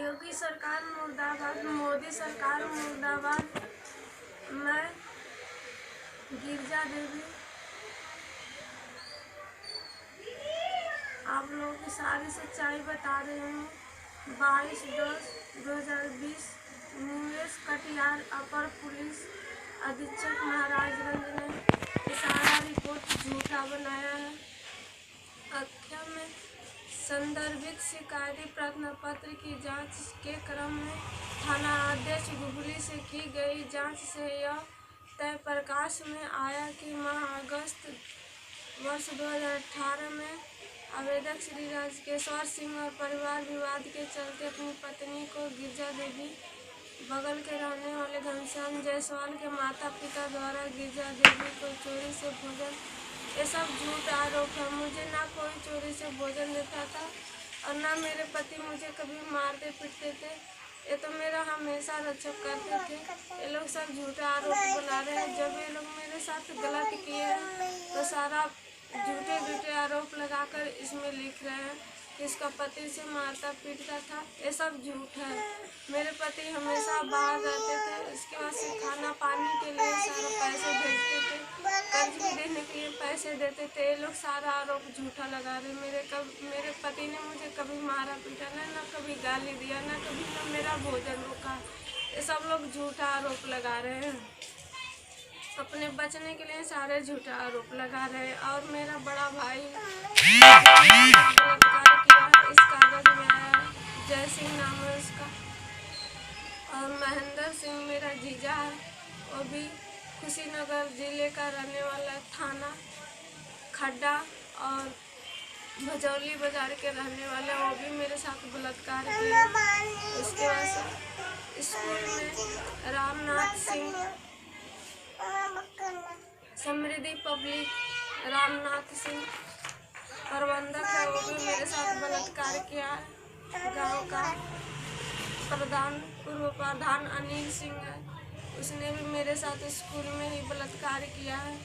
योगी सरकार मुर्दाबाद, मोदी सरकार मुर्दाबाद। मैं गिरजा देवी आप लोगों की सारी सच्चाई बता रही हूँ। 22/10/2020 निवेश कटियार अपर पुलिस अधीक्षक महाराजगंज ने सारा रिपोर्ट झूठा बनाया है। अख्या में संदर्भित शिकायती प्रश्न पत्र की जांच के क्रम में थाना अध्यक्ष गुगली से की गई जांच से यह तय प्रकाश में आया कि माह अगस्त वर्ष 2018 में आवेदक श्री राजकेश्वर सिंह और परिवार विवाद के चलते अपनी पत्नी को गिरजा देवी बगल के रहने वाले घनश्याम जायसवाल के माता पिता द्वारा गिरजा देवी को चोरी से भोजन, ये सब झूठ आरोप है। मुझे ना कोई चोरी से भोजन देता था और ना मेरे पति मुझे कभी मारते पीटते थे। ये तो मेरा हमेशा रक्षक करते थे। ये लोग सब झूठा आरोप बना रहे हैं। जब ये लोग मेरे साथ गलत किए हैं तो सारा झूठे आरोप लगाकर इसमें लिख रहे हैं कि इसका पति से मारता पीटता था। ये सब झूठ है। मेरे पति हमेशा बाहर रहते थे, इसके बाद से खाना पानी के लिए सारा पैसे भेजते थे, कर्ज भी देने के लिए पैसे देते थे। ये लोग सारा आरोप झूठा लगा रहे। मेरे पति ने मुझे कभी मारा पीटा ना कभी गाली दिया, ना कभी ना मेरा भोजन रोका। ये सब लोग झूठा आरोप लगा रहे हैं। अपने बचने के लिए सारे झूठा आरोप लगा रहे हैं। और मेरा बड़ा भाई बलात्कार किया है, इस कागज में आया है। जय सिंह नाम है उसका। और महेंद्र सिंह मेरा जीजा है, वो भी कुशीनगर जिले का रहने वाला, थाना खड्डा और भजौली बाजार के रहने वाले। वो भी मेरे साथ बलात्कार किया। उसके बाद स्कूल में रामनाथ सिंह समृद्धि पब्लिक रामनाथ सिंह प्रबंधक है, वो भी मेरे साथ बलात्कार किया है। गांव का पूर्व प्रधान अनिल सिंह है, उसने भी मेरे साथ स्कूल में ही बलात्कार किया है।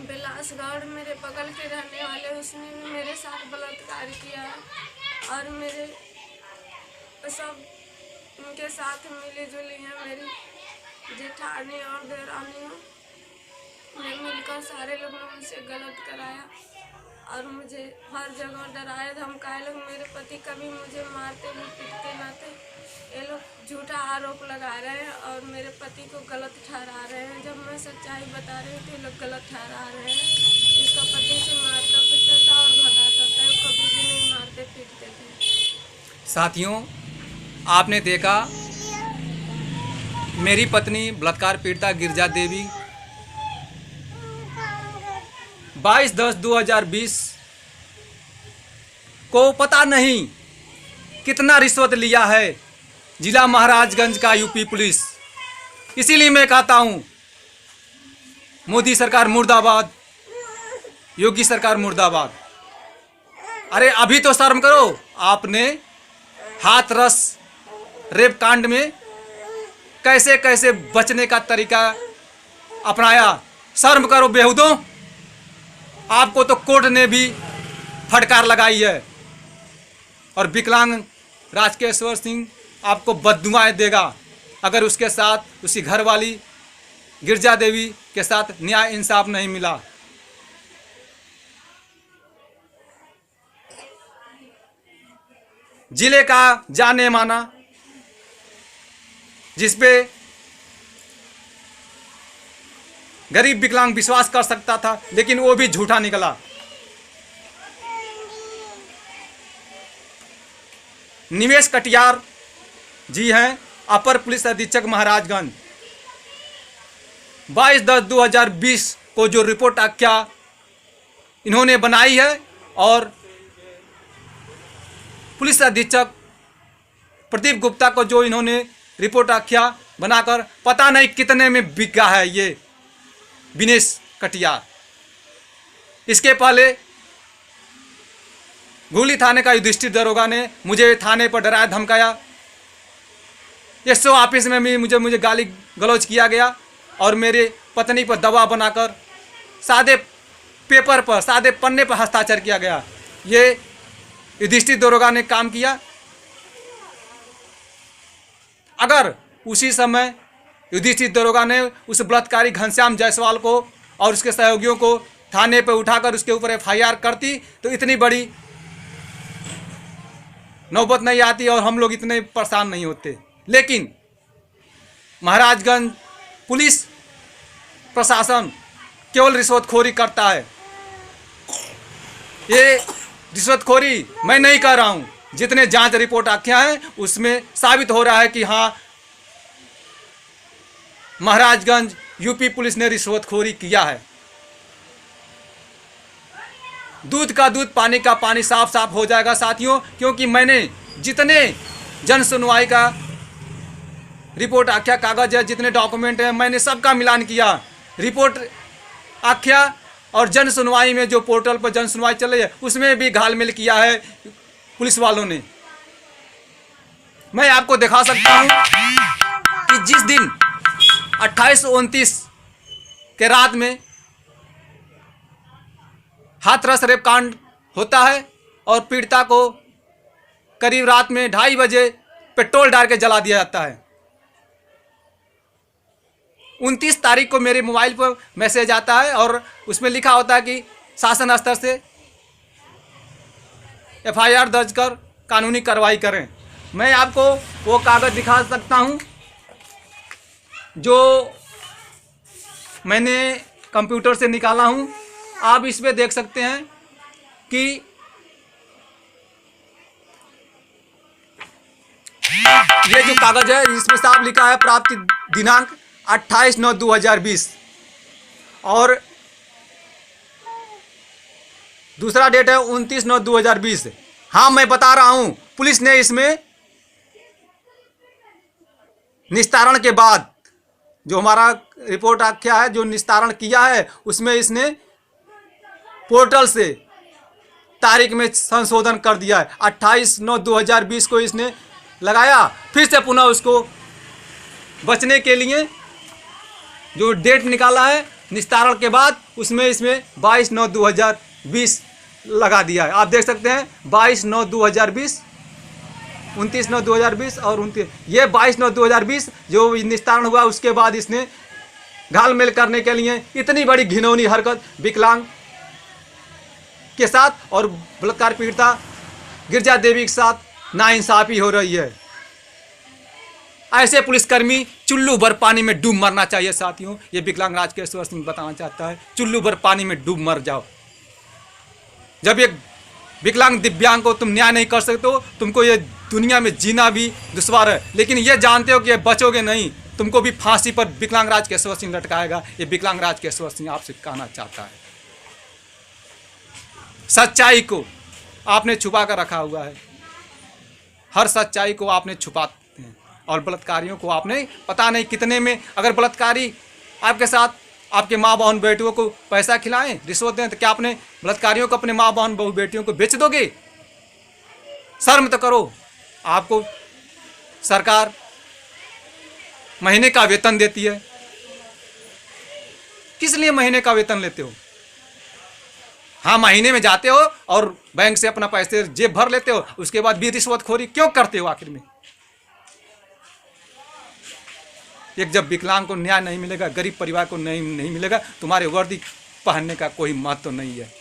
बिलासगढ़ मेरे बगल के रहने वाले, उसने भी मेरे साथ बलात्कार किया है। और मेरे सब उनके साथ मिली जुली हैं मेरी जेठानी और देवरानी ने मिलकर सारे लोगों ने मुझसे गलत कराया और मुझे हर जगह डराए धमकाए। लोग मेरे पति कभी मुझे मारते भी पीटते न थे। ये लोग झूठा आरोप लगा रहे हैं और मेरे पति को गलत ठहरा रहे हैं। जब मैं सच्चाई बता रही हूँ तो ये लोग गलत ठहरा रहे हैं। इसका पति से मारता पीटता था और भगाता था, कभी भी नहीं मारते पीटते थे। साथियों, आपने देखा मेरी पत्नी बलात्कार पीड़िता गिरजा देवी 22/10/2020 को पता नहीं कितना रिश्वत लिया है जिला महाराजगंज का यूपी पुलिस। इसीलिए मैं कहता हूँ मोदी सरकार मुर्दाबाद, योगी सरकार मुर्दाबाद। अरे अभी तो शर्म करो। आपने हाथरस रेप कांड में कैसे कैसे बचने का तरीका अपनाया। शर्म करो बेहुदों। आपको तो कोर्ट ने भी फटकार लगाई है और विकलांग राजकेश्वर सिंह आपको बददुआएं देगा अगर उसके साथ उसकी घरवाली गिरजा देवी के साथ न्याय इंसाफ नहीं मिला। जिले का जाने माना, जिसपे गरीब विकलांग विश्वास कर सकता था, लेकिन वो भी झूठा निकला। निवेश कटियार जी हैं, अपर पुलिस अधीक्षक महाराजगंज। 22/10/2020 को जो रिपोर्ट आख्या इन्होंने बनाई है और पुलिस अधीक्षक प्रदीप गुप्ता को जो इन्होंने रिपोर्ट आख्या बनाकर पता नहीं कितने में बिका है ये विनेश कटियार। इसके पहले घुली थाने का युधिष्ठिर दरोगा ने मुझे थाने पर डराया धमकाया। एसओ ऑफिस में भी मुझे गाली गलौज किया गया और मेरे पत्नी पर दबाव बनाकर सादे पेपर पर, सादे पन्ने पर हस्ताक्षर किया गया। ये युधिष्ठिर दरोगा ने काम किया। अगर उसी समय युधिष्ठिर दरोगा ने उस बलात्कारी घनश्याम जायसवाल को और उसके सहयोगियों को थाने पर उठाकर उसके ऊपर FIR करती तो इतनी बड़ी नौबत नहीं आती और हम लोग इतने परेशान नहीं होते। लेकिन महाराजगंज पुलिस प्रशासन केवल रिश्वतखोरी करता है। ये रिश्वतखोरी मैं नहीं कर रहा हूँ, जितने जांच रिपोर्ट आख्या हैं उसमें साबित हो रहा है कि हाँ, महाराजगंज यूपी पुलिस ने रिश्वतखोरी किया है। दूध का दूध, पानी का पानी साफ साफ हो जाएगा साथियों, क्योंकि मैंने जितने जन सुनवाई का रिपोर्ट आख्या कागज है, जितने डॉक्यूमेंट हैं, मैंने सबका मिलान किया। रिपोर्ट आख्या और जन सुनवाई में जो पोर्टल पर जन सुनवाई चल रही है उसमें भी घालमेल किया है पुलिस वालों ने। मैं आपको दिखा सकता हूं कि जिस दिन 28-29 के रात में हाथरस रेप कांड होता है और पीड़िता को करीब रात में 2:30 बजे पेट्रोल डाल के जला दिया जाता है। 29 तारीख को मेरे मोबाइल पर मैसेज आता है और उसमें लिखा होता है कि शासन स्तर से FIR दर्ज कर कानूनी कार्रवाई करें। मैं आपको वो कागज़ दिखा सकता हूं जो मैंने कंप्यूटर से निकाला हूं। आप इसमें देख सकते हैं कि ये जो कागज़ है इसमें साफ लिखा है प्राप्ति दिनांक 28/9/2020 और दूसरा डेट है 29/9/2020। हाँ, मैं बता रहा हूं, पुलिस ने इसमें निस्तारण के बाद जो हमारा रिपोर्ट आख्या है, जो निस्तारण किया है, उसमें इसने पोर्टल से तारीख में संशोधन कर दिया है। 28/9/2020 को इसने लगाया, फिर से पुनः उसको बचने के लिए जो डेट निकाला है निस्तारण के बाद, उसमें इसमें 22/9/2020 लगा दिया है। आप देख सकते हैं 22/9/2020, 29/9/2020 और 29, ये 22/9/2020 जो निस्तारण हुआ उसके बाद इसने घालमेल करने के लिए इतनी बड़ी घिनौनी हरकत विकलांग के साथ और बलात्कार पीड़िता गिरजा देवी के साथ नाइंसाफी हो रही है। ऐसे पुलिसकर्मी चुल्लू भर पानी में डूब मरना चाहिए साथियों। ये विकलांग राजकेश्वर सिंह बताना चाहता है, चुल्लू भर पानी में डूब मर जाओ। जब एक विकलांग दिव्यांग को तुम न्याय नहीं कर सकते हो, तुमको ये दुनिया में जीना भी दुश्वार है। लेकिन ये जानते हो कि ये बचोगे नहीं, तुमको भी फांसी पर विकलांग राजकेश्वर सिंह लटकाएगा। ये विकलांग राजकेश्वर सिंह आपसे कहना चाहता है, सच्चाई को आपने छुपा कर रखा हुआ है। हर सच्चाई को आपने छुपाते हैं और बलात्कारियों को आपने पता नहीं कितने में, अगर बलात्कारी आपके साथ आपके माँ बहन बेटियों को पैसा खिलाएं, रिश्वत दें, तो क्या आपने बलात्कारियों को अपने माँ बहन बहू बेटियों को बेच दोगे? शर्म तो करो। आपको सरकार महीने का वेतन देती है, किस लिए महीने का वेतन लेते हो? हाँ, महीने में जाते हो और बैंक से अपना पैसे जेब भर लेते हो, उसके बाद भी रिश्वतखोरी क्यों करते हो आखिर में? एक जब विकलांग को न्याय नहीं मिलेगा, गरीब परिवार को नहीं मिलेगा, तुम्हारे वर्दी पहनने का कोई महत्व नहीं है।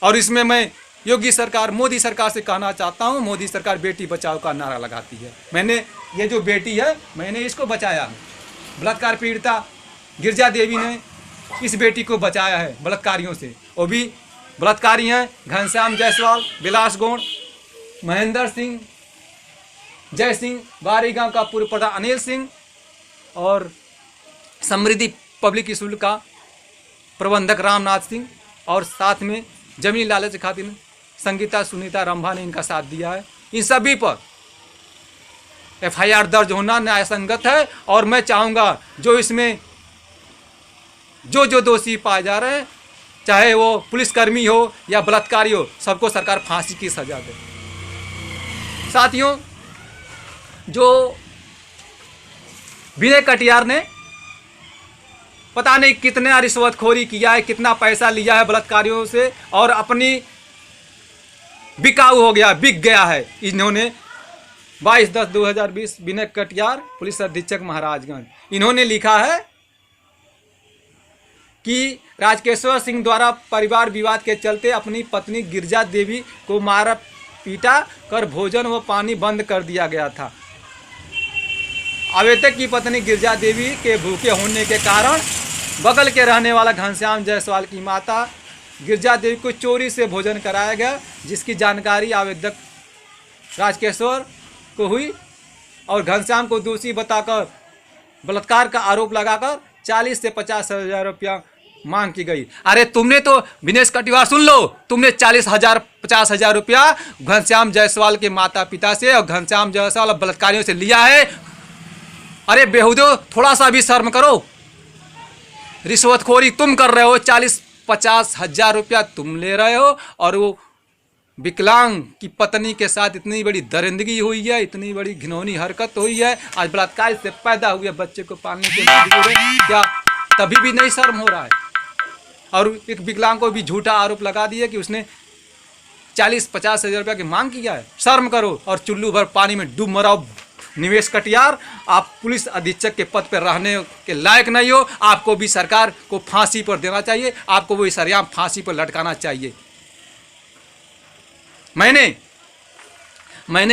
और इसमें मैं योगी सरकार, मोदी सरकार से कहना चाहता हूं, मोदी सरकार बेटी बचाओ का नारा लगाती है। मैंने ये जो बेटी है, मैंने इसको बचाया। बलात्कार पीड़िता गिरजा देवी ने इस बेटी को बचाया है बलात्कारियों से। वो भी बलात्कारी हैं घनश्याम जायसवाल, विलास गौड़, महेंद्र सिंह, जय सिंह, बारी गांव का पूर्व प्रधान अनिल सिंह और समृद्धि पब्लिक स्कूल का प्रबंधक रामनाथ सिंह, और साथ में जमीन लालच खातिर संगीता सुनीता रंभा ने इनका साथ दिया है। इन सभी पर FIR दर्ज होना न्याय संगत है। और मैं चाहूँगा जो इसमें जो दोषी पाए जा रहे हैं, चाहे वो पुलिसकर्मी हो या बलात्कारी हो, सबको सरकार फांसी की सजा दे। साथियों, जो विनय कटियार ने पता नहीं कितना रिश्वतखोरी किया है, कितना पैसा लिया है बलात्कारियों से और अपनी बिकाऊ हो गया, बिक गया है। इन्होंने 22/10/2020 विनय कटियार, पुलिस अधीक्षक महाराजगंज। इन्होंने लिखा है कि राजकेश्वर सिंह द्वारा परिवार विवाद के चलते अपनी पत्नी गिरजा देवी को मारा पीटा कर भोजन व पानी बंद कर दिया गया था। आवेदक की पत्नी गिरजा देवी के भूखे होने के कारण बगल के रहने वाला घनश्याम जायसवाल की माता गिरजा देवी को चोरी से भोजन कराया गया, जिसकी जानकारी आवेदक राजकेश्वर को हुई और घनश्याम को दोषी बताकर बलात्कार का आरोप लगाकर 40 से 50,000 रुपया मांग की गई। अरे तुमने तो विनेश कटियार सुन लो, तुमने 40,000 50,000 रुपया घनश्याम जायसवाल के माता पिता से और घनश्याम जायसवाल बलात्कारियों से लिया है। अरे बेहुदो, थोड़ा सा भी शर्म करो। रिश्वतखोरी तुम कर रहे हो, 40-50,000 रुपया तुम ले रहे हो और वो विकलांग की पत्नी के साथ इतनी बड़ी दरिंदगी हुई है, इतनी बड़ी घिनौनी हरकत हुई है। आज बलात्कार से पैदा हुए बच्चे को पालने के मजबूर है, क्या तभी भी नहीं शर्म हो रहा है? और एक विकलांग को भी झूठा आरोप लगा दिया कि उसने 40-50,000 रुपया की मांग किया है। शर्म करो और चुल्लू भर पानी में डूब मराओ। निवेश कटियार, आप पुलिस अधीक्षक के पद पर रहने के लायक नहीं हो। आपको भी सरकार को फांसी पर देना चाहिए, आपको वो सरेआम फांसी पर लटकाना चाहिए। मैंने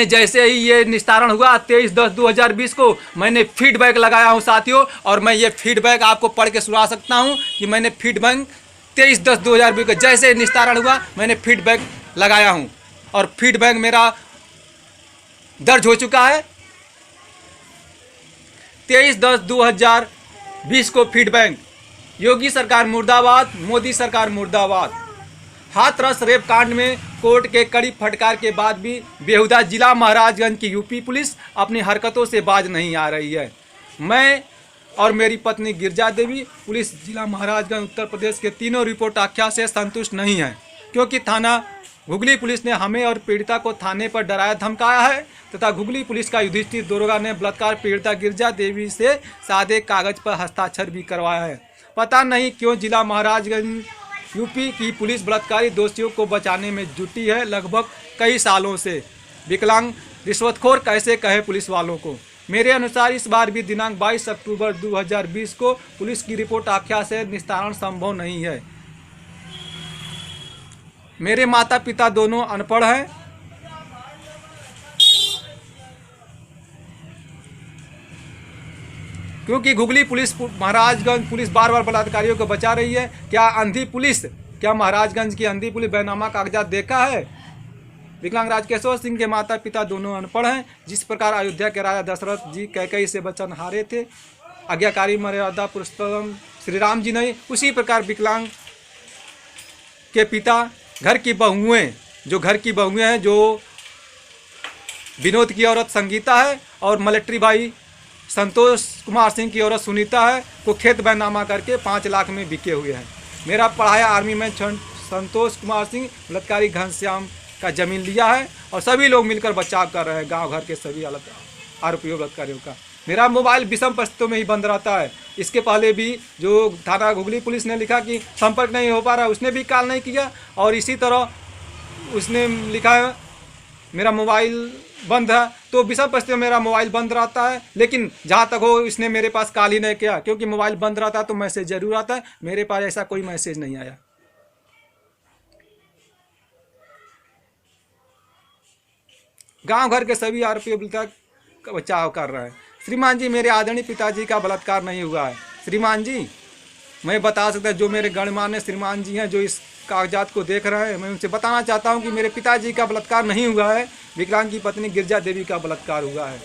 जैसे ही ये निस्तारण हुआ 23/10/2020 को मैंने फीडबैक लगाया हूँ साथियों, और मैं ये फीडबैक आपको पढ़ के सुना सकता हूँ कि मैंने फीडबैक 23/10/2020 को जैसे निस्तारण हुआ मैंने फीडबैक लगाया हूँ और फीडबैक मेरा दर्ज हो चुका है। 23/10/2020 को फीडबैक, योगी सरकार मुर्दाबाद, मोदी सरकार मुर्दाबाद। हाथरस रेप कांड में कोर्ट के कड़ी फटकार के बाद भी बेहुदा जिला महाराजगंज की यूपी पुलिस अपनी हरकतों से बाज नहीं आ रही है। मैं और मेरी पत्नी गिरजा देवी पुलिस जिला महाराजगंज उत्तर प्रदेश के तीनों रिपोर्ट आख्या से संतुष्ट नहीं है, क्योंकि थाना घुगली पुलिस ने हमें और पीड़िता को थाने पर डराया धमकाया है तथा घुगली पुलिस का युधिष्ठिर दरोगा ने बलात्कार पीड़िता गिरजा देवी से सादे कागज पर हस्ताक्षर भी करवाया है। पता नहीं क्यों जिला महाराजगंज यूपी की पुलिस बलात्कारी दोषियों को बचाने में जुटी है लगभग कई सालों से। विकलांग रिश्वतखोर कैसे कहे पुलिस वालों को? मेरे अनुसार इस बार भी दिनांक 22 अक्टूबर 2020 को पुलिस की रिपोर्ट आख्या से निस्तारण संभव नहीं है। मेरे माता पिता दोनों अनपढ़ हैं। क्योंकि घुगली पुलिस महाराजगंज पुलिस बार बार बलात्कारियों को बचा रही है। क्या महाराजगंज की अंधी पुलिस बैनामा कागजात देखा है? विकलांग राजकेश्वर सिंह के माता पिता दोनों अनपढ़ हैं। जिस प्रकार अयोध्या के राजा दशरथ जी कैकेयी से वचन हारे थे, आज्ञाकारी मर्यादा पुरुषोत्तम श्री राम जी नहीं, उसी प्रकार विकलांग के पिता घर की बहुएं हैं, जो विनोद की औरत संगीता है और मिलिट्री भाई संतोष कुमार सिंह की औरत सुनीता है, को खेत बैनामा करके 5 लाख में बिके हुए हैं। मेरा पढ़ाया आर्मी में संतोष कुमार सिंह बलात्कारी घनश्याम का जमीन लिया है और सभी लोग मिलकर बचाव कर रहे हैं गांव घर के सभी आरोपियों बलात्कारियों का। मेरा मोबाइल विषम परिस्थितियों में ही बंद रहता है। इसके पहले भी जो थाना घुगली पुलिस ने लिखा कि संपर्क नहीं हो पा रहा, उसने भी कॉल नहीं किया और इसी तरह उसने लिखा है मेरा मोबाइल बंद है, तो विषम परिस्थितियों में मेरा मोबाइल बंद रहता है। लेकिन जहाँ तक हो इसने मेरे पास कॉल ही नहीं किया, क्योंकि मोबाइल बंद रहता है तो मैसेज जरूर आता है। मेरे पास ऐसा कोई मैसेज नहीं आया। गांव घर के सभी आरोपी का बचाव कर रहे हैं। श्रीमान जी, मेरे आदरणीय पिताजी का बलात्कार नहीं हुआ है। श्रीमान जी, मैं बता सकता जो मेरे गणमान्य श्रीमान जी हैं जो इस कागजात को देख रहे हैं, मैं उनसे बताना चाहता हूं कि मेरे पिताजी का बलात्कार नहीं हुआ है, विकलांग की पत्नी गिरजा देवी का बलात्कार हुआ है।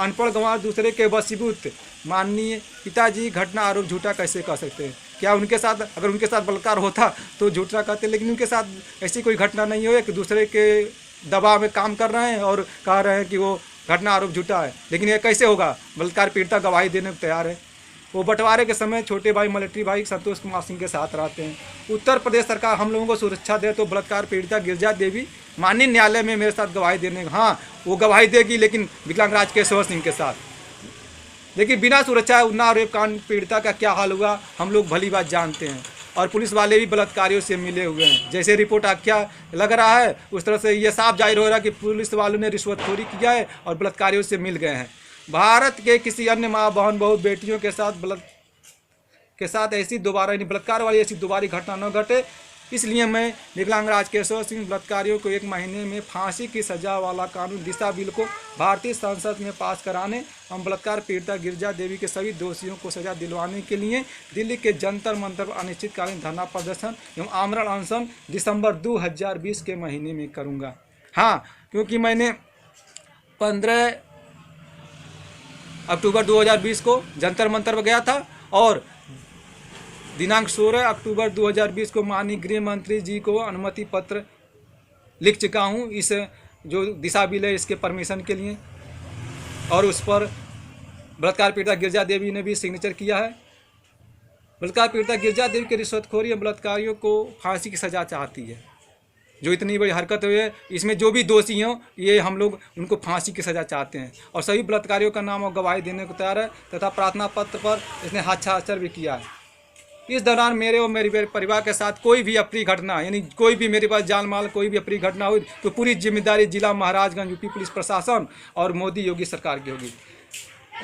अनपढ़ गंवार दूसरे के वशीभूत माननीय पिताजी घटना आरोप झूठा कैसे कह सकते हैं? क्या उनके साथ अगर उनके साथ बलात्कार होता तो झूठा कहते, लेकिन उनके साथ ऐसी कोई घटना नहीं हुई कि दूसरे के दबाव में काम कर रहे हैं और कह रहे हैं कि वो घटना आरोप झूठा है। लेकिन ये कैसे होगा? बलात्कार पीड़िता गवाही देने को तैयार है। वो बंटवारे के समय छोटे भाई मिलिट्री भाई संतोष कुमार सिंह के साथ रहते हैं। उत्तर प्रदेश सरकार हम लोगों को सुरक्षा दे तो बलात्कार पीड़िता गिरजा देवी माननीय न्यायालय में मेरे साथ गवाही देने, हाँ वो गवाही देगी, लेकिन विकलांग राजकेश्वर सिंह के साथ। लेकिन बिना सुरक्षा उन्नाव रेप कांड पीड़िता का क्या हाल हुआ हम लोग भली बात जानते हैं। और पुलिस वाले भी बलात्कारियों से मिले हुए हैं। जैसे रिपोर्ट आख्या लग रहा है उस तरह से ये साफ जाहिर हो रहा है कि पुलिस वालों ने रिश्वतखोरी किया है और बलात्कारियों से मिल गए हैं। भारत के किसी अन्य माँ बहन बहू बेटियों के साथ ऐसी दोबारा बलात्कार वाली ऐसी दोबारा घटना न घटे, इसलिए मैं विकलांग राजकेश्वर सिंह बलात्कारियों को 1 महीने में फांसी की सजा वाला कानून दिशा बिल को भारतीय संसद में पास कराने एवं बलात्कार पीड़िता गिरिजा देवी के सभी दोषियों को सजा दिलवाने के लिए दिल्ली के जंतर मंतर पर अनिश्चितकालीन धरना प्रदर्शन एवं आमरण अनशन दिसंबर 2020 के महीने में करूँगा। हाँ, क्योंकि मैंने 15 अक्टूबर 2020 को जंतर मंतर पर गया था और दिनांक 16 अक्टूबर 2020 को माननीय गृह मंत्री जी को अनुमति पत्र लिख चुका हूँ इस जो दिशा बिल है इसके परमिशन के लिए, और उस पर बलात्कार पीड़िता गिरिजा देवी ने भी सिग्नेचर किया है। बलात्कार पीड़िता गिरिजा देवी के रिश्वतखोरी और बलात्कारियों को फांसी की सजा चाहती है। जो इतनी बड़ी हरकत हुई है इसमें जो भी दोषी हों ये हम लोग उनको फांसी की सज़ा चाहते हैं और सभी बलात्कारियों का नाम और गवाही देने को तैयार है तथा प्रार्थना पत्र पर इसने हस्ताक्षर भी किया है। इस दौरान मेरे और मेरे परिवार के साथ कोई भी अप्रिय घटना यानी कोई भी मेरे पास जान माल कोई भी अप्रिय घटना हुई तो पूरी जिम्मेदारी जिला महाराजगंज यूपी पुलिस प्रशासन और मोदी योगी सरकार की होगी।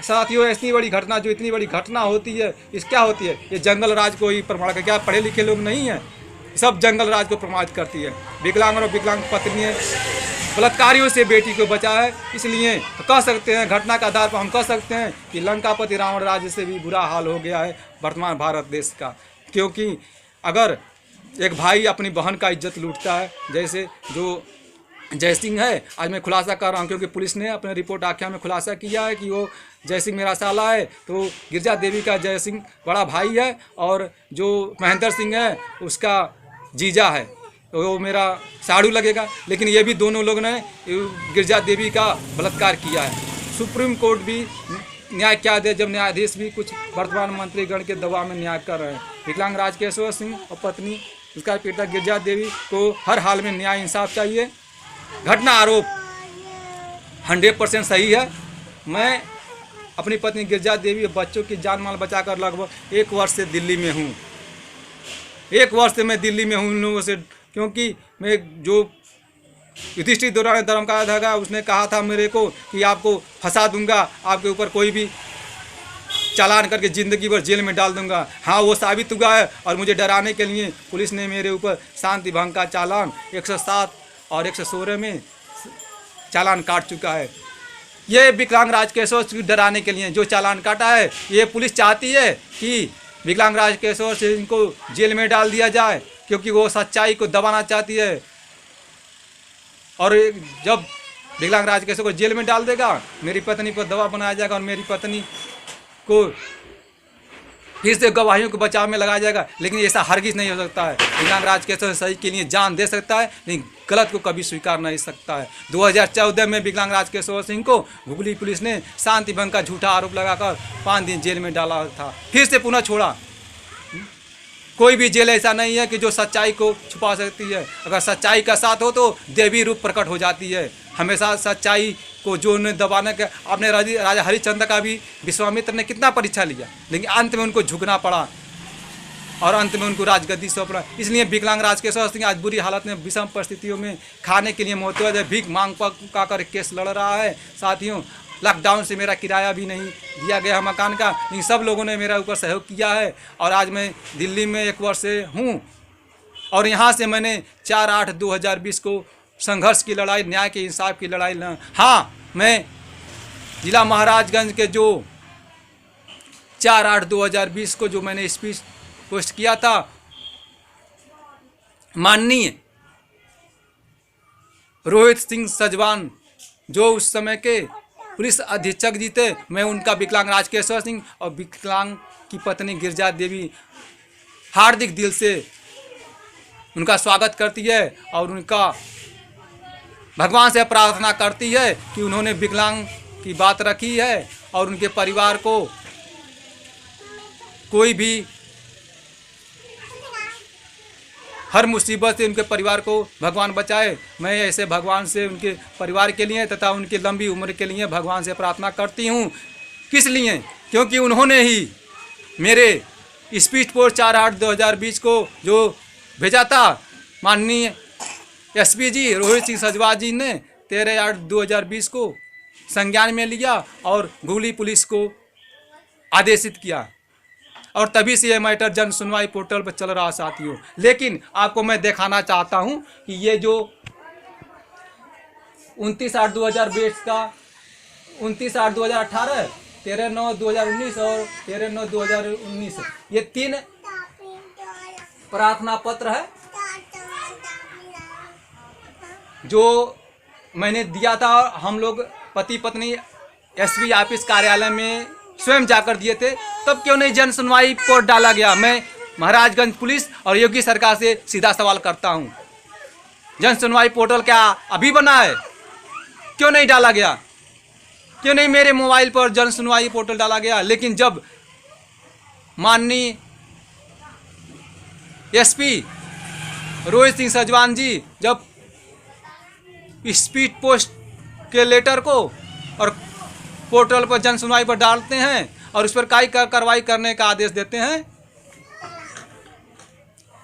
साथियों, इतनी बड़ी घटना जो इतनी बड़ी घटना होती है इस क्या होती है, ये जंगल राज को ही प्रमाण कर, क्या पढ़े लिखे लोग नहीं हैं, सब जंगल राज को प्रमाणित करती है। विकलांग और विकलांग पत्नी बलात्कारियों से बेटी को बचा है, इसलिए तो कह सकते हैं घटना के आधार पर हम कह सकते हैं कि लंकापति रावण राज्य से भी बुरा हाल हो गया है वर्तमान भारत देश का। क्योंकि अगर एक भाई अपनी बहन का इज्जत लूटता है, जैसे जो जय सिंह है, आज मैं खुलासा कर रहा हूँ क्योंकि पुलिस ने अपने रिपोर्ट आख्या में खुलासा किया है कि वो जय सिंह मेरा साला है, तो गिरिजा देवी का जय सिंह बड़ा भाई है और जो महेंद्र सिंह है उसका जीजा है, तो वो मेरा साड़ू लगेगा। लेकिन ये भी दोनों लोग ने गिरिजा देवी का बलात्कार किया है। सुप्रीम कोर्ट भी न्याय क्या दे जब न्यायाधीश भी कुछ वर्तमान मंत्रीगण के दबाव में न्याय कर रहे हैं। विकलांग राजकेश्वर सिंह और पत्नी उसका पीड़िता गिरिजा देवी को हर हाल में न्याय इंसाफ चाहिए। घटना आरोप 100% सही है। मैं अपनी पत्नी गिरिजा देवी और बच्चों की जान माल बचाकर लगभग 1 वर्ष से दिल्ली में हूँ। 1 वर्ष से मैं दिल्ली में हूँ उन लोगों से, क्योंकि मैं जो युधिष्ठिर दौरान धर्म का धागा उसने कहा था मेरे को कि आपको फंसा दूंगा, आपके ऊपर कोई भी चालान करके ज़िंदगी भर जेल में डाल दूंगा। हाँ, वो साबित हुआ है और मुझे डराने के लिए पुलिस ने मेरे ऊपर शांति भंग का चालान 107 और 116 में चालान काट चुका है। ये विकलांग राजकेश्वर सिंह डराने के लिए जो चालान काटा है, ये पुलिस चाहती है कि विकलांग राजकेश्वर सिंह को जेल में डाल दिया जाए, क्योंकि वो सच्चाई को दबाना चाहती है। और जब विकलांग राजकेश्वर को जेल में डाल देगा, मेरी पत्नी पर दबाव बनाया जाएगा और मेरी पत्नी को फिर से गवाहियों के बचाव में लगाया जाएगा। लेकिन ऐसा हरगिज़ नहीं हो सकता है। विकलांग राजकेश्वर सही के लिए जान दे सकता है, लेकिन गलत को कभी स्वीकार नहीं सकता है। 2014 में विकलांग राजकेश्वर सिंह को हुगली पुलिस ने शांति भंग का झूठा आरोप लगाकर 5 दिन जेल में डाला था, फिर से पुनः छोड़ा। कोई भी जेल ऐसा नहीं है कि जो सच्चाई को छुपा सकती है। अगर सच्चाई का साथ हो तो देवी रूप प्रकट हो जाती है। हमेशा सच्चाई को जो उन्हें दबाने का, आपने राजा हरिश्चंद्र का भी विश्वामित्र ने कितना परीक्षा लिया, लेकिन अंत में उनको झुकना पड़ा और अंत में उनको राजगद्दी सौंपना। इसलिए विकलांग राजकेश्वर सिंह आज बुरी हालत में विषम परिस्थितियों में खाने के लिए मोहताज है, भीख मांग पका कर केस लड़ रहा है। साथियों, लॉकडाउन से मेरा किराया भी नहीं दिया गया मकान का, लेकिन सब लोगों ने मेरा ऊपर सहयोग किया है और आज मैं दिल्ली में 1 वर्ष से हूँ और यहाँ से मैंने 4/8/2020 को संघर्ष की लड़ाई, न्याय के इंसाफ की लड़ाई हाँ, मैं जिला महाराजगंज के जो 4/8/2020 को जो मैंने स्पीच पोस्ट किया था, माननीय रोहित सिंह सजवान जो उस समय के पुलिस अधीक्षक जी थे, मैं उनका विकलांग राजकेश्वर सिंह और विकलांग की पत्नी गिरिजा देवी हार्दिक दिल से उनका स्वागत करती है और उनका भगवान से प्रार्थना करती है कि उन्होंने विकलांग की बात रखी है और उनके परिवार को कोई भी हर मुसीबत से उनके परिवार को भगवान बचाए। मैं ऐसे भगवान से उनके परिवार के लिए तथा उनकी लंबी उम्र के लिए भगवान से प्रार्थना करती हूँ। किस लिए? क्योंकि उन्होंने ही मेरे स्पीड पोस्ट 4/8/2020 को जो भेजा था माननीय एसपी जी रोहित सिंह सजवान जी ने 13/8/2020 को संज्ञान में लिया और गुगली पुलिस को आदेशित किया और तभी से ये मैटर जन सुनवाई पोर्टल पर चल रहा साथियों। लेकिन आपको मैं दिखाना चाहता हूं कि ये जो 29/8/2020 का 29/8/2018, 13/9/2019 और 13/9/2019 ये 3 प्रार्थना पत्र है जो मैंने दिया था। हम लोग पति पत्नी एसपी ऑफिस कार्यालय में स्वयं जाकर दिए थे, तब क्यों नहीं जन सुनवाई पोर्ट डाला गया? मैं महाराजगंज पुलिस और योगी सरकार से सीधा सवाल करता हूं, जन सुनवाई पोर्टल क्या अभी बना है? क्यों नहीं डाला गया? क्यों नहीं मेरे मोबाइल पर जन सुनवाई पोर्टल डाला गया? लेकिन जब माननीय एसपी रोहित सिंह सजवान जी जब स्पीड पोस्ट के लेटर को और पोर्टल पर जन सुनवाई पर डालते हैं और उस पर कार्रवाई करने का आदेश देते हैं,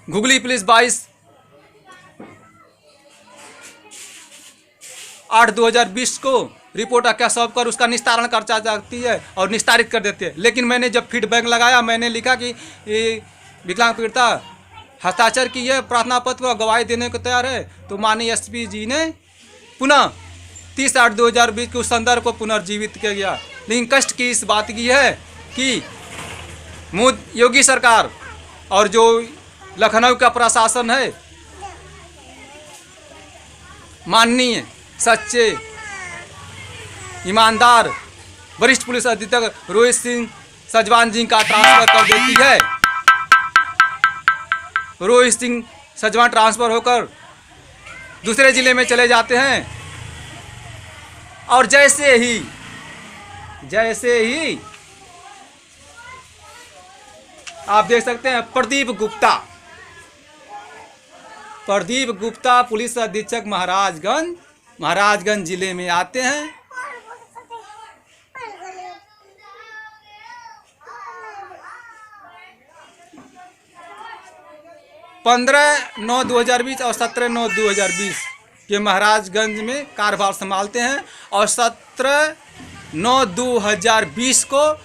गुगली पुलिस 22/8/2020 को रिपोर्ट क्या सौंप कर उसका निस्तारण कर जाती है और निस्तारित कर देती है। लेकिन मैंने जब फीडबैक लगाया, मैंने लिखा कि विकलांग पीड़िता हस्ताक्षर की है, प्रार्थना पत्र पर गवाही देने को तैयार है, तो माननीय एसपी जी ने पुनः 30/8/2020 के उस संदर्भ को पुनर्जीवित किया गया। लेकिन कष्ट की इस बात की है कि योगी सरकार और जो लखनऊ का प्रशासन है, माननीय सच्चे ईमानदार वरिष्ठ पुलिस अधीक्षक रोहित सिंह सजवान जी का ट्रांसफर कर देती है। रोहित सिंह सजवान ट्रांसफर होकर दूसरे जिले में चले जाते हैं और जैसे ही आप देख सकते हैं प्रदीप गुप्ता पुलिस अधीक्षक महाराजगंज जिले में आते हैं। पंद्रह 9/2020 और 17/9/2020 के महाराजगंज में कार्यभार संभालते हैं और 17/9/2020 को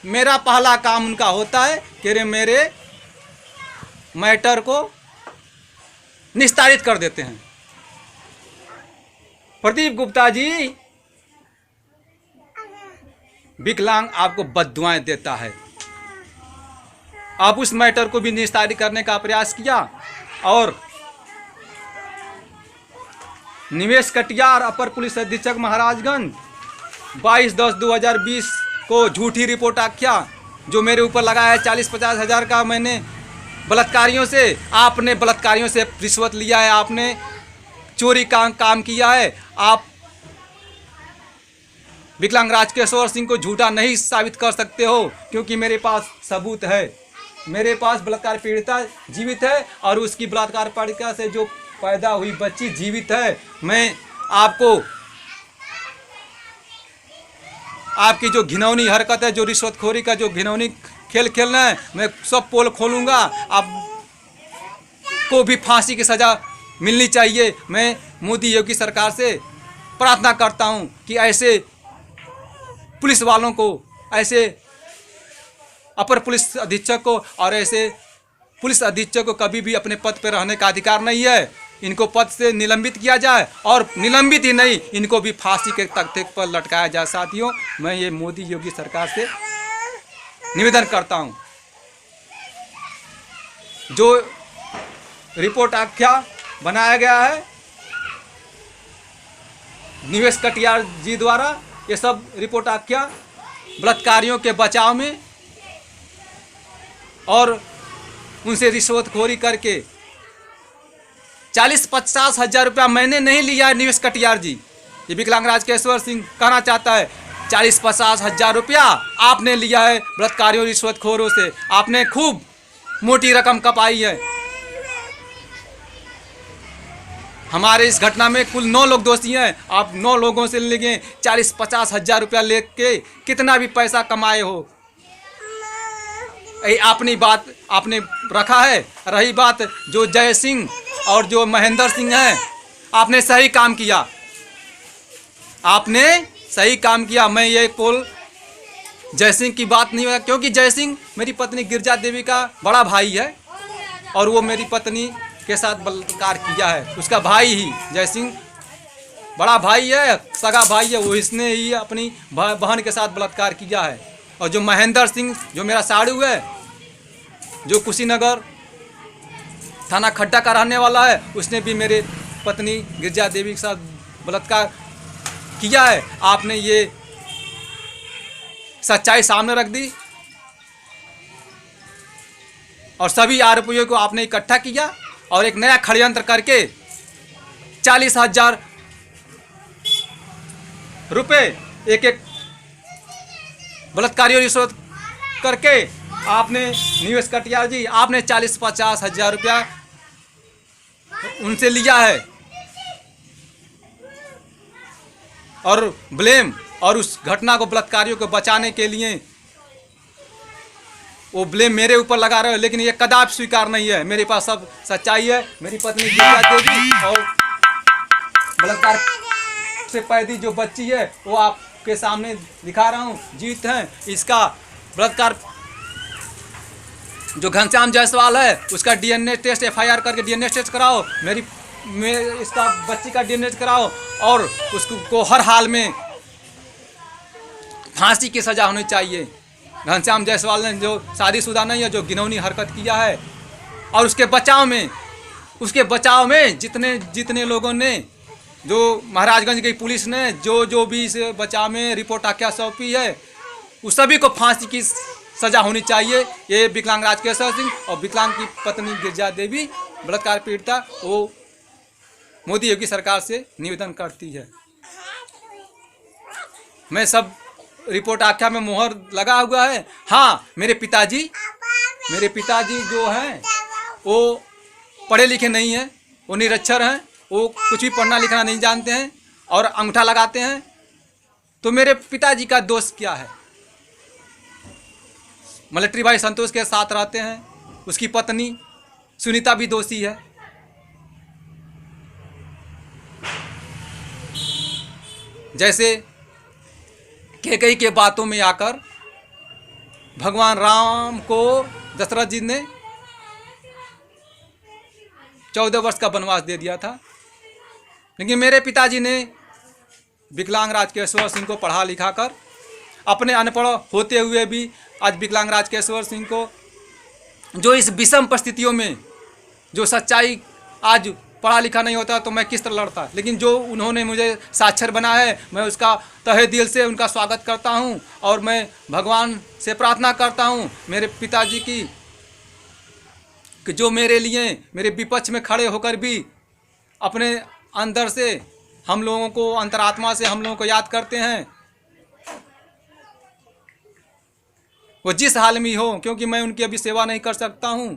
मेरा पहला काम उनका होता है कि मेरे मैटर को निस्तारित कर देते हैं। प्रदीप गुप्ता जी विकलांग आपको बद्दुआएं देता है। आप उस मैटर को भी निस्तारित करने का प्रयास किया और निवेश कटियार अपर पुलिस अधीक्षक महाराजगंज 22/10/2020 को झूठी रिपोर्ट आख्या जो मेरे ऊपर लगाया है 40-50 हज़ार का, मैंने बलात्कारियों से आपने बलात्कारियों से रिश्वत लिया है, आपने चोरी का काम किया है। आप विकलांग राजकेश्वर सिंह को झूठा नहीं साबित कर सकते हो क्योंकि मेरे पास सबूत है। मेरे पास बलात्कार पीड़िता जीवित है और उसकी बलात्कार पीड़िता से जो पैदा हुई बच्ची जीवित है। मैं आपको आपकी जो घिनौनी हरकत है, जो रिश्वतखोरी का जो घिनौनी खेल खेलना है, मैं सब पोल खोलूँगा। आपको भी फांसी की सज़ा मिलनी चाहिए। मैं मोदी योगी सरकार से प्रार्थना करता हूं कि ऐसे पुलिस वालों को, ऐसे अपर पुलिस अधीक्षक को और ऐसे पुलिस अधीक्षक को कभी भी अपने पद पर रहने का अधिकार नहीं है। इनको पद से निलंबित किया जाए और निलंबित ही नहीं, इनको भी फांसी के तख्ते पर लटकाया जाए। साथियों, मैं ये मोदी योगी सरकार से निवेदन करता हूं। जो रिपोर्ट आख्या बनाया गया है निवेश कटियार जी द्वारा, ये सब रिपोर्ट आख्या बलात्कारियों के बचाव में और उनसे रिश्वतखोरी करके 40-50 हज़ार रुपया मैंने नहीं लिया है। निवेश कटियार जी, ये विकलांग राजकेश्वर सिंह कहना चाहता है 40-50 हज़ार रुपया आपने लिया है बलात्कारियों रिश्वतखोरों से। आपने खूब मोटी रकम कमाई है। हमारे इस घटना में कुल 9 लोग दोषी हैं। आप 9 लोगों से लेंगे 40-50 हज़ार रुपया लेके कितना भी पैसा कमाए हो, अपनी बात आपने रखा है। रही बात जो जय सिंह और जो महेंद्र सिंह हैं, आपने सही काम किया, आपने सही काम किया। मैं ये पोल जय सिंह की बात नहीं है, क्योंकि जय सिंह मेरी पत्नी गिरजा देवी का बड़ा भाई है और वो मेरी पत्नी के साथ बलात्कार किया है। उसका भाई ही जय सिंह बड़ा भाई है, सगा भाई है, वो इसने ही अपनी बहन के साथ बलात्कार किया है। और जो महेंद्र सिंह जो मेरा साड़ू है, जो कुशीनगर थाना खड्डा का रहने वाला है, उसने भी मेरे पत्नी गिरजा देवी के साथ बलात्कार किया है। आपने ये सच्चाई सामने रख दी और सभी आरोपियों को आपने इकट्ठा किया और एक नया षड्यंत्र करके 40,000 रुपये एक बलात्कारियों रिश्वत करके आपने निवेश कटियार जी, आपने 40-50 हजार रुपया उनसे लिया है और ब्लेम और उस घटना को बलात्कारियों को बचाने के लिए वो ब्लेम मेरे ऊपर लगा रहे हो। लेकिन ये कदापि स्वीकार नहीं है। मेरे पास सब सच्चाई है। मेरी पत्नी गिरजा देवी और बलात्कार से पैदी जो बच्ची है वो आपके सामने दिखा रहा हूँ, जीत है। इसका बलात्कार जो घनश्याम जायसवाल है उसका डीएनए टेस्ट एफआईआर करके डीएनए टेस्ट कराओ, इसका बच्ची का डीएनए कराओ और उसको हर हाल में फांसी की सजा होनी चाहिए। घनश्याम जायसवाल ने जो शादीशुदा नहीं है, जो घिनौनी हरकत किया है, और उसके बचाव में जितने लोगों ने, जो महाराजगंज की पुलिस ने जो भी इस बचाव में रिपोर्ट आख्या सौंपी है, उस सभी को फांसी की सजा होनी चाहिए। ये विकलांग राजकेश्वर सिंह और विकलांग की पत्नी गिरजा देवी बलात्कार पीड़िता वो मोदी योगी सरकार से निवेदन करती है। मैं सब रिपोर्ट आख्या में मोहर लगा हुआ है। हाँ, मेरे पिताजी जो हैं वो पढ़े लिखे नहीं हैं, वो निरक्षर हैं, वो कुछ भी पढ़ना लिखना नहीं जानते हैं और अंगूठा लगाते हैं। तो मेरे पिताजी का दोष क्या है? मिलिट्री भाई संतोष के साथ रहते हैं, उसकी पत्नी सुनीता भी दोषी है। जैसे कैकेयी के बातों में आकर भगवान राम को दशरथ जी ने 14 वर्ष का वनवास दे दिया था, लेकिन मेरे पिताजी ने विकलांग राजकेश्वर सिंह को पढ़ा लिखा कर, अपने अनपढ़ होते हुए भी आज विकलांग राजकेश्वर सिंह को जो इस विषम परिस्थितियों में, जो सच्चाई, आज पढ़ा लिखा नहीं होता तो मैं किस तरह लड़ता, लेकिन जो उन्होंने मुझे साक्षर बनाया है, मैं उसका तहे दिल से उनका स्वागत करता हूं और मैं भगवान से प्रार्थना करता हूं मेरे पिताजी की कि जो मेरे लिए, मेरे विपक्ष में खड़े होकर भी अपने अंदर से हम लोगों को, अंतरात्मा से हम लोगों को याद करते हैं, वो जिस हाल में हो, क्योंकि मैं उनकी अभी सेवा नहीं कर सकता हूं।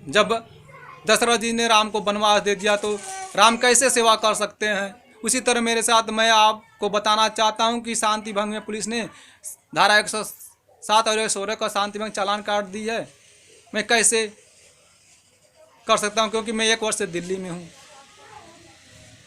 जब दशरथ जी ने राम को वनवास दे दिया तो राम कैसे सेवा कर सकते हैं? उसी तरह मेरे साथ मैं आपको बताना चाहता हूं कि शांति भंग में पुलिस ने धारा 107 और 116 का शांति भंग चालान काट दी है। मैं कैसे कर सकता हूं? क्योंकि मैं 1 वर्ष से दिल्ली में हूं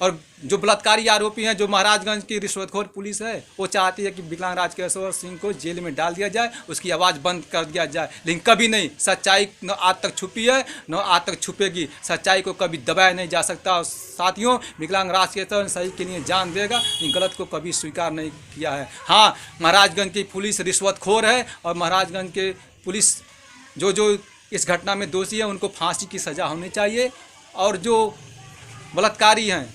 और जो बलात्कारी आरोपी हैं, जो महाराजगंज की रिश्वतखोर पुलिस है, वो चाहती है कि विकलांग राजकेश्वर सिंह को जेल में डाल दिया जाए, उसकी आवाज़ बंद कर दिया जाए। लेकिन कभी नहीं, सच्चाई न आज तक छुपी है न आज तक छुपेगी। सच्चाई को कभी दबाया नहीं जा सकता। और साथियों, विकलांग राजकेश्वर सही के लिए जान देगा, लेकिन गलत को कभी स्वीकार नहीं किया है। हाँ, महाराजगंज की पुलिस रिश्वतखोर है और महाराजगंज के पुलिस जो इस घटना में दोषी है उनको फांसी की सज़ा होनी चाहिए। और जो बलात्कारी हैं,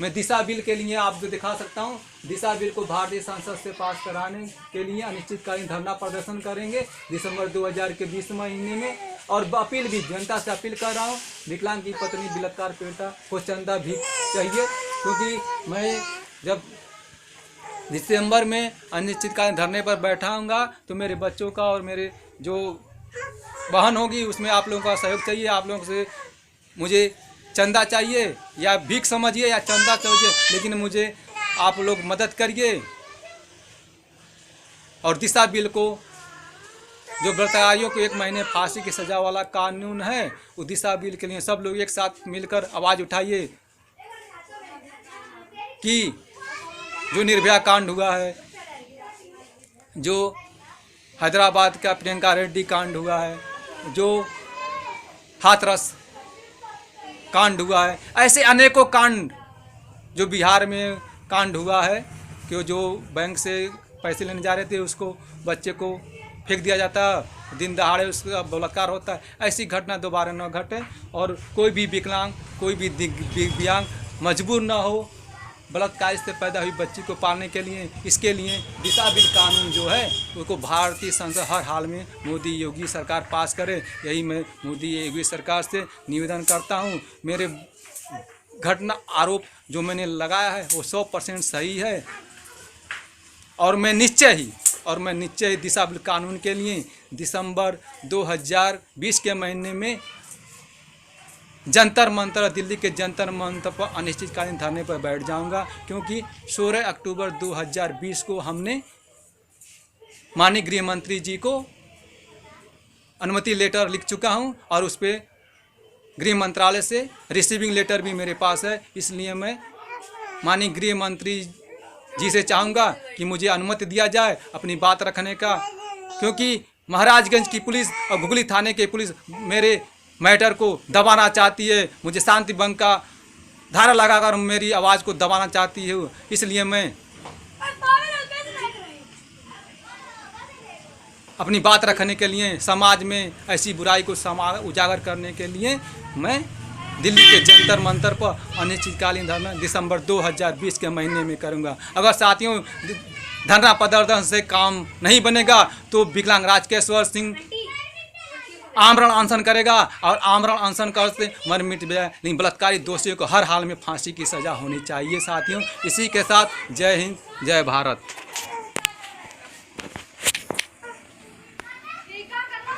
मैं दिशा बिल के लिए आपको दिखा सकता हूं। दिशा बिल को भारतीय संसद से पास कराने के लिए अनिश्चितकालीन धरना प्रदर्शन करेंगे दिसंबर 2020 महीने में। और अपील भी, जनता से अपील कर रहा हूं, विकलांग की पत्नी बलात्कार पीड़िता को चंदा भी चाहिए, क्योंकि मैं जब दिसंबर में अनिश्चितकालीन धरने पर बैठाऊंगा तो मेरे बच्चों का और मेरे जो बहन होगी उसमें आप लोगों का सहयोग चाहिए। आप लोगों से मुझे चंदा चाहिए, या भीख समझिए या चंदा समझिए, लेकिन मुझे आप लोग मदद करिए और दिशा बिल को जो बलात्कारियों को 1 महीने फांसी की सजा वाला कानून है, वो दिशा बिल के लिए सब लोग एक साथ मिलकर आवाज़ उठाइए कि जो निर्भया कांड हुआ है, जो हैदराबाद का प्रियंका रेड्डी कांड हुआ है, जो हाथरस कांड हुआ है, ऐसे अनेकों कांड जो बिहार में कांड हुआ है कि जो बैंक से पैसे लेने जा रहे थे उसको बच्चे को फेंक दिया जाता है, दिन दहाड़े उसका बलात्कार होता है। ऐसी घटना दोबारा न घटे और कोई भी विकलांग, कोई भी दिव्यांग मजबूर न हो बलात्कार से पैदा हुई बच्ची को पालने के लिए। इसके लिए दिशा बिल कानून जो है उसको भारतीय संसद हर हाल में मोदी योगी सरकार पास करे, यही मैं मोदी योगी सरकार से निवेदन करता हूँ। मेरे घटना आरोप जो मैंने लगाया है वो 100% सही है और मैं निश्चय ही दिशा बिल कानून के लिए दिसंबर 2020 के महीने में जंतर मंतर, दिल्ली के जंतर मंतर पर अनिश्चितकालीन धरने पर बैठ जाऊंगा, क्योंकि 16 अक्टूबर 2020 को हमने माननीय गृह मंत्री जी को अनुमति लेटर लिख चुका हूं और उस पर गृह मंत्रालय से रिसीविंग लेटर भी मेरे पास है। इसलिए मैं माननीय गृह मंत्री जी से चाहूँगा कि मुझे अनुमति दिया जाए अपनी बात रखने का, क्योंकि महाराजगंज की पुलिस और घुगली थाने की पुलिस मेरे मैटर को दबाना चाहती है, मुझे शांति भंग का धारा लगाकर मेरी आवाज़ को दबाना चाहती है। इसलिए मैं अपनी बात रखने के लिए, समाज में ऐसी बुराई को उजागर करने के लिए मैं दिल्ली के जंतर मंतर पर अनिश्चितकालीन धरना दिसंबर 2020 के महीने में करूंगा। अगर साथियों धरना प्रदर्शन से काम नहीं बनेगा तो विकलांग राजकेश्वर सिंह आमरण अनशन करेगा और आमरण अनशन कर से मर मिट जाए, लेकिन बलात्कारी दोषियों को हर हाल में फांसी की सज़ा होनी चाहिए। साथियों इसी के साथ जय हिंद, जय भारत।